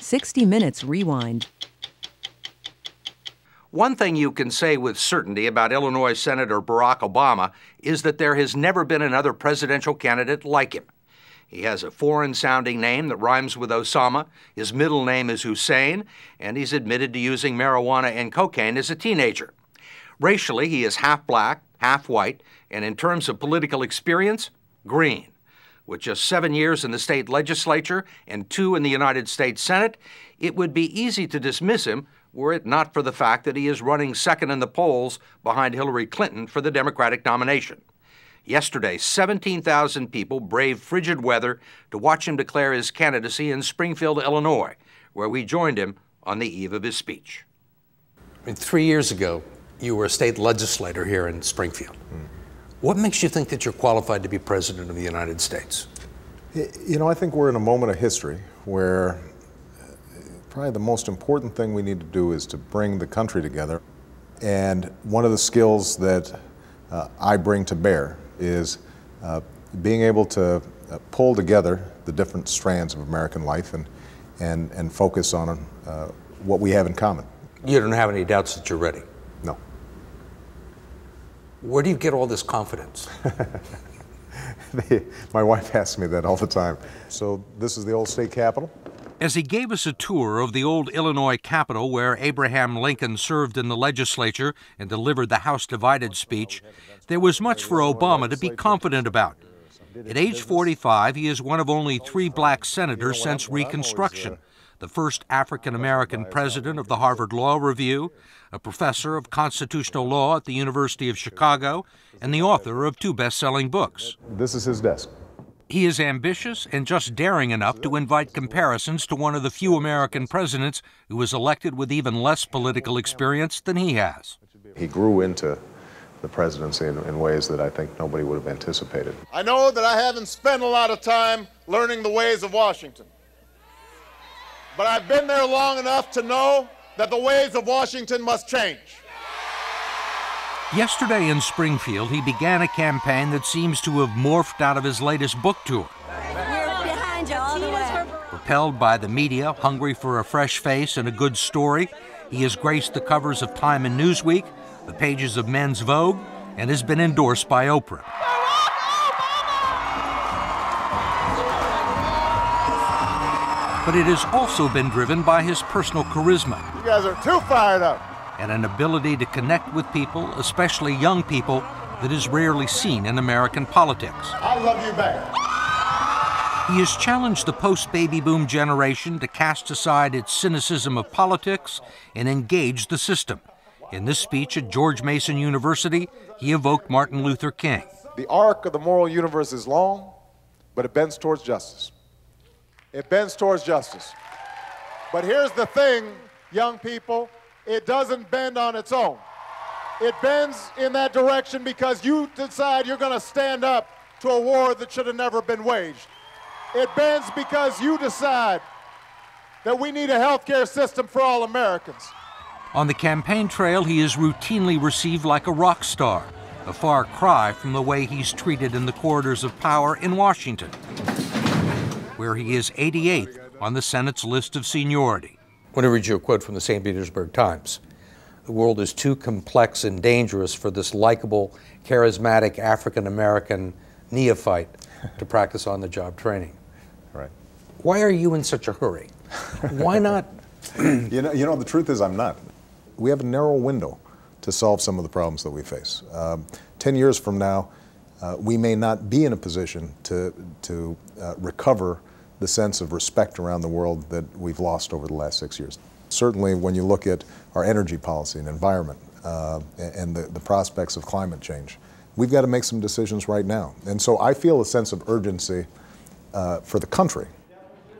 60 Minutes Rewind. One thing you can say with certainty about Illinois Senator Barack Obama is that there has never been another presidential candidate like him. He has a foreign-sounding name that rhymes with Osama, his middle name is Hussein, and he's admitted to using marijuana and cocaine as a teenager. Racially, he is half black, half white, and in terms of political experience, green. With just 7 years in the state legislature and 2 in the United States Senate, it would be easy to dismiss him were it not for the fact that he is running second in the polls behind Hillary Clinton for the Democratic nomination. Yesterday, 17,000 people braved frigid weather to watch him declare his candidacy in Springfield, Illinois, where we joined him on the eve of his speech. 3 years ago, you were a state legislator here in Springfield. What makes you think that you're qualified to be president of the United States? You know, I think we're in a moment of history where probably the most important thing we need to do is to bring the country together. And one of the skills that I bring to bear is being able to pull together the different strands of American life and focus on what we have in common. You don't have any doubts that you're ready? No. Where do you get all this confidence? My wife asks me that all the time. So this is the old state capitol. As he gave us a tour of the old Illinois Capitol where Abraham Lincoln served in the legislature and delivered the House Divided speech, there was much for Obama to be confident about. At age 45, he is one of only 3 black senators since Reconstruction, the first African-American president of the Harvard Law Review, a professor of constitutional law at the University of Chicago, and the author of 2 best-selling books. This is his desk. He is ambitious and just daring enough to invite comparisons to one of the few American presidents who was elected with even less political experience than he has. He grew into the presidency in ways that I think nobody would have anticipated. I know that I haven't spent a lot of time learning the ways of Washington, but I've been there long enough to know that the ways of Washington must change. Yesterday in Springfield, he began a campaign that seems to have morphed out of his latest book tour. We're behind you all the way. Propelled by the media, hungry for a fresh face and a good story, he has graced the covers of Time and Newsweek, the pages of Men's Vogue, and has been endorsed by Oprah. But it has also been driven by his personal charisma. You guys are too fired up. And an ability to connect with people, especially young people, that is rarely seen in American politics. I love you back. He has challenged the post-baby boom generation to cast aside its cynicism of politics and engage the system. In this speech at George Mason University, he evoked Martin Luther King. The arc of the moral universe is long, but it bends towards justice. It bends towards justice. But here's the thing, young people. It doesn't bend on its own. It bends in that direction because you decide you're going to stand up to a war that should have never been waged. It bends because you decide that we need a healthcare system for all Americans. On the campaign trail, he is routinely received like a rock star, a far cry from the way he's treated in the corridors of power in Washington, where he is 88th on the Senate's list of seniority. I want to read you a quote from the St. Petersburg Times. The world is too complex and dangerous for this likable, charismatic African-American neophyte to practice on-the-job training. Right. Why are you in such a hurry? Why not? You know, the truth is I'm not. We have a narrow window to solve some of the problems that we face. 10 years from now, we may not be in a position to recover the sense of respect around the world that we've lost over the last 6 years. Certainly when you look at our energy policy and environment and the prospects of climate change, we've got to make some decisions right now. And so I feel a sense of urgency for the country.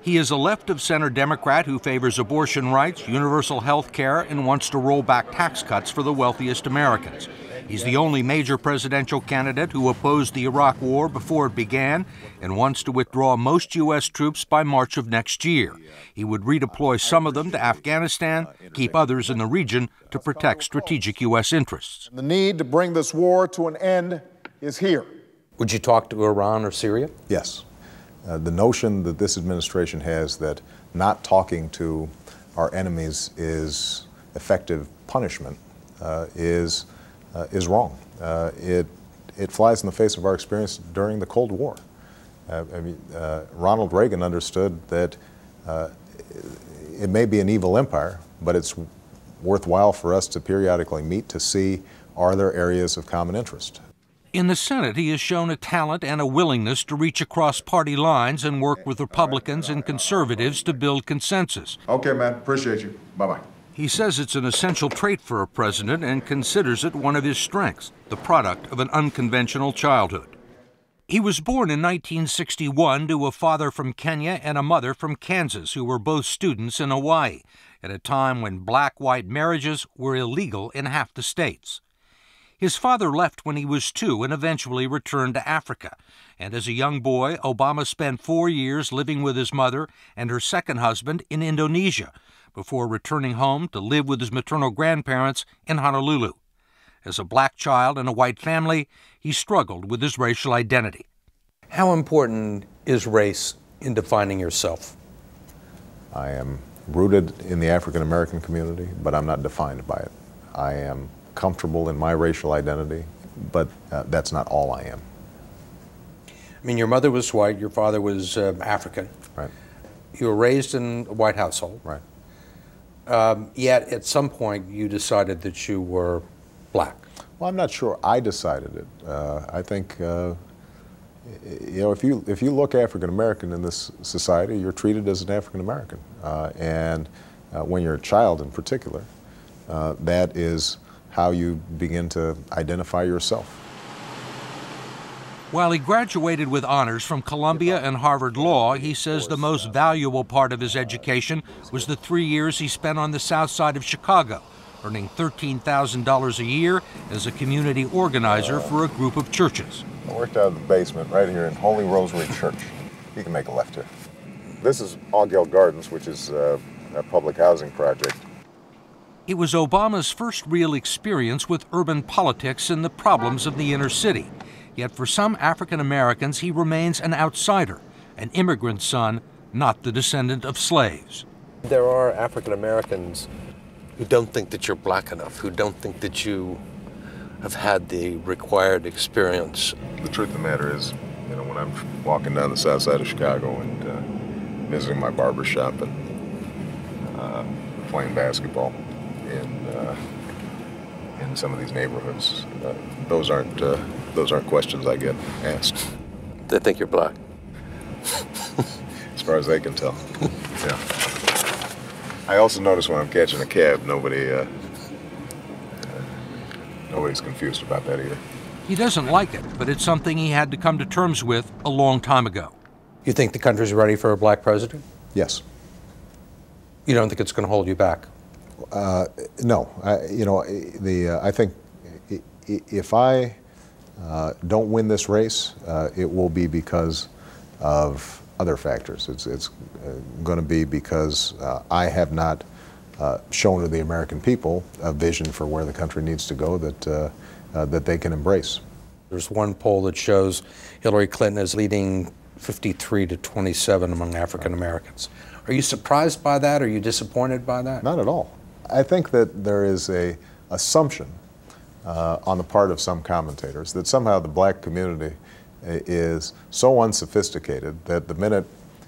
He is a left-of-center Democrat who favors abortion rights, universal health care, and wants to roll back tax cuts for the wealthiest Americans. He's the only major presidential candidate who opposed the Iraq War before it began and wants to withdraw most U.S. troops by March of next year. He would redeploy some of them to Afghanistan, keep others in the region to protect strategic U.S. interests. The need to bring this war to an end is here. Would you talk to Iran or Syria? Yes. The notion that this administration has that not talking to our enemies is effective punishment is wrong. It flies in the face of our experience during the Cold War. Ronald Reagan understood that it may be an evil empire, but it's worthwhile for us to periodically meet to see, are there areas of common interest? In the Senate, he has shown a talent and a willingness to reach across party lines and work with Republicans and conservatives to build consensus. Okay, man. Appreciate you. Bye-bye. He says it's an essential trait for a president and considers it one of his strengths, the product of an unconventional childhood. He was born in 1961 to a father from Kenya and a mother from Kansas who were both students in Hawaii, at a time when black-white marriages were illegal in half the states. His father left when he was 2 and eventually returned to Africa. And as a young boy, Obama spent 4 years living with his mother and her second husband in Indonesia, before returning home to live with his maternal grandparents in Honolulu. As a black child in a white family, he struggled with his racial identity. How important is race in defining yourself? I am rooted in the African American community, but I'm not defined by it. I am comfortable in my racial identity, but that's not all I am. I mean, your mother was white, your father was African. Right. You were raised in a white household. Right. Yet at some point you decided that you were black. Well, I'm not sure I decided it. I think, you know, if you look African American in this society, you're treated as an African American. And when you're a child in particular, that is how you begin to identify yourself. While he graduated with honors from Columbia and Harvard Law, he says the most valuable part of his education was the 3 years he spent on the south side of Chicago, earning $13,000 a year as a community organizer for a group of churches. I worked out of the basement right here in Holy Rosary Church. You can make a left here. This is Augell Gardens, which is a public housing project. It was Obama's first real experience with urban politics and the problems of the inner city. Yet for some African Americans, he remains an outsider, an immigrant son, not the descendant of slaves. There are African Americans who don't think that you're black enough, who don't think that you have had the required experience. The truth of the matter is, you know, when I'm walking down the south side of Chicago and visiting my barber shop and playing basketball in some of these neighborhoods, those aren't questions I get asked. They think you're black. As far as they can tell. Yeah. I also notice when I'm catching a cab, nobody's confused about that either. He doesn't like it, but it's something he had to come to terms with a long time ago. You think the country's ready for a black president? Yes. You don't think it's going to hold you back? No. I think if I don't win this race, it will be because of other factors. It's going to be because I have not shown to the American people a vision for where the country needs to go that they can embrace. There's one poll that shows Hillary Clinton is leading 53-27 among African Americans. Are you surprised by that? Are you disappointed by that? Not at all. I think that there is an assumption on the part of some commentators that somehow the black community is so unsophisticated that the minute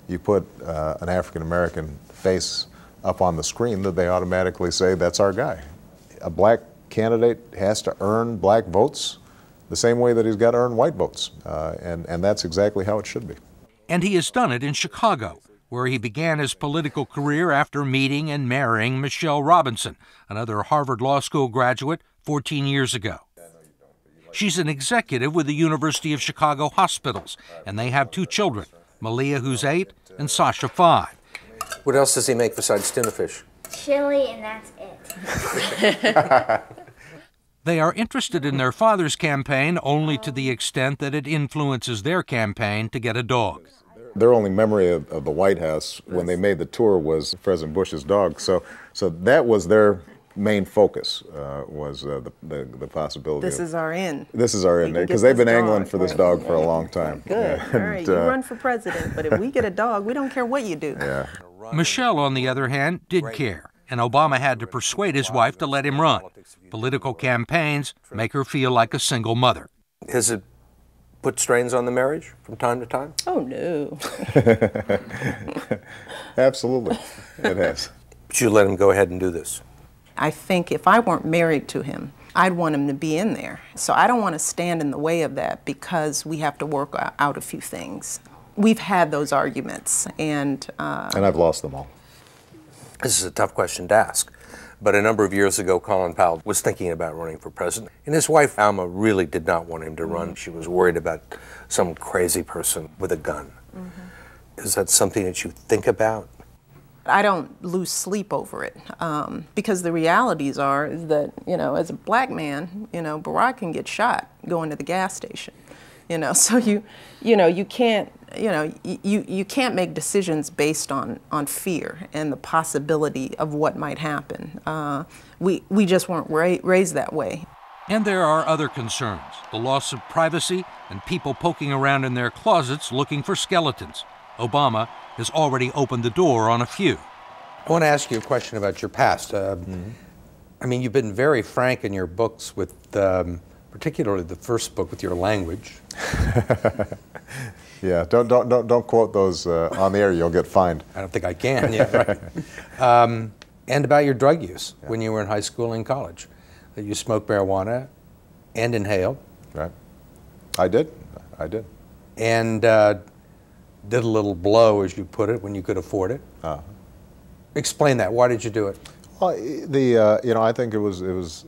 you put an African American face up on the screen that they automatically say, that's our guy. A black candidate has to earn black votes the same way that he's got to earn white votes, and that's exactly how it should be. And he has done it in Chicago, where he began his political career after meeting and marrying Michelle Robinson, another Harvard Law School graduate, 14 years ago. She's an executive with the University of Chicago Hospitals, and they have 2 children, Malia, who's 8, and Sasha, 5. What else does he make besides tuna fish? Chili, and that's it. They are interested in their father's campaign only to the extent that it influences their campaign to get a dog. Their only memory of the White House when they made the tour was President Bush's dog. So that was their main focus was the possibility. This is our in. This is our in, because they've been angling for this dog for a long time. Good. All right, you run for president, but if we get a dog, we don't care what you do. Yeah. Michelle, on the other hand, did care, and Obama had to persuade his wife to let him run. Political campaigns make her feel like a single mother. Has it put strains on the marriage from time to time? Oh, no. Absolutely, it has. But you let him go ahead and do this? I think if I weren't married to him, I'd want him to be in there. So I don't want to stand in the way of that because we have to work out a few things. We've had those arguments, and I've lost them all. This is a tough question to ask, but a number of years ago, Colin Powell was thinking about running for president, and his wife, Alma, really did not want him to run. She was worried about some crazy person with a gun. Is that something that you think about? I don't lose sleep over it because the realities are is that, you know, as a black man, you know, Barack can get shot going to the gas station, you know, so you can't, you can't make decisions based on fear and the possibility of what might happen. We just weren't raised that way. And there are other concerns, the loss of privacy and people poking around in their closets looking for skeletons. Obama has already opened the door on a few. I want to ask you a question about your past. I mean, you've been very frank in your books with, particularly the first book, with your language. Yeah, don't quote those on the air. You'll get fined. I don't think I can. Yeah, right. And about your drug use when you were in high school and college, that you smoked marijuana and inhaled. Right. I did. And did a little blow, as you put it, when you could afford it. Explain that. Why did you do it? Well, I think it was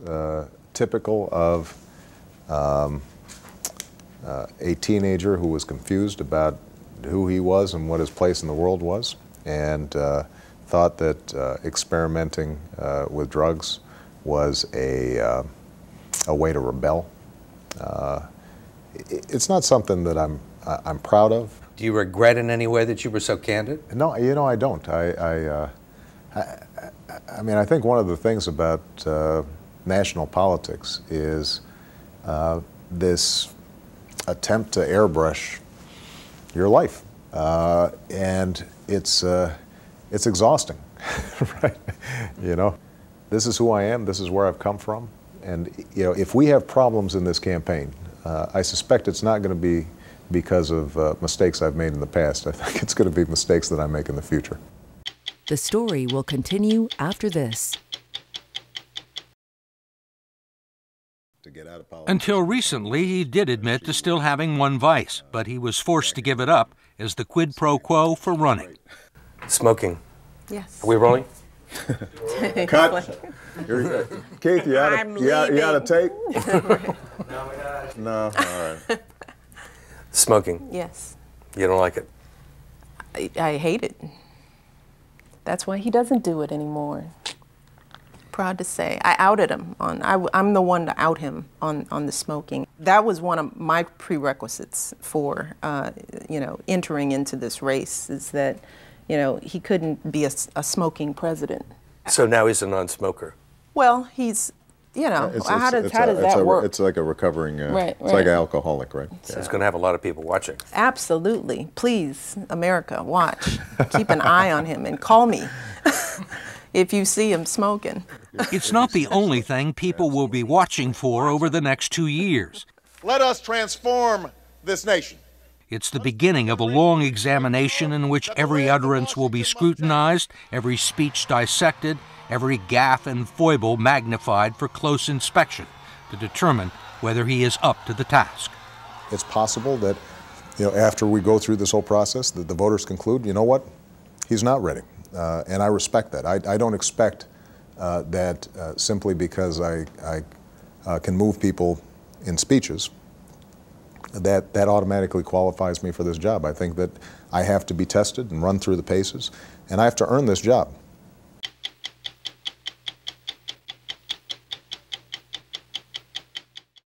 typical of a teenager who was confused about who he was and what his place in the world was, and thought that experimenting with drugs was a way to rebel. It's not something that I'm proud of. Do you regret in any way that you were so candid? No, I don't. I mean, I think one of the things about national politics is this attempt to airbrush your life, and it's exhausting, right? You know, this is who I am. This is where I've come from, and if we have problems in this campaign, I suspect it's not going to be because of mistakes I've made in the past. I think it's going to be mistakes that I make in the future. The story will continue after this. Until recently, he did admit to still having one vice, but he was forced to give it up as the quid pro quo for running. Smoking. Yes. Are we rolling? Cut. Keith, you out of tape? No, all right. Smoking. Yes. You don't like it? I hate it. That's why he doesn't do it anymore. Proud to say. I outed him on, I'm the one to out him on the smoking. That was one of my prerequisites for, entering into this race, is that, he couldn't be a smoking president. So now he's a non-smoker. Well, he's, how does that work? It's like a recovering, right. It's like an alcoholic, right? So he's going to have a lot of people watching. Absolutely. Please, America, watch. Keep an eye on him and call me if you see him smoking. It's not the only thing people will be watching for over the next 2 years. Let us transform this nation. It's the beginning of a long examination in which every utterance will be scrutinized, every speech dissected, every gaffe and foible magnified for close inspection to determine whether he is up to the task. It's possible that, after we go through this whole process, that the voters conclude, you know what, he's not ready. And I respect that. I don't expect that simply because I can move people in speeches, that automatically qualifies me for this job. I think that I have to be tested and run through the paces, and I have to earn this job.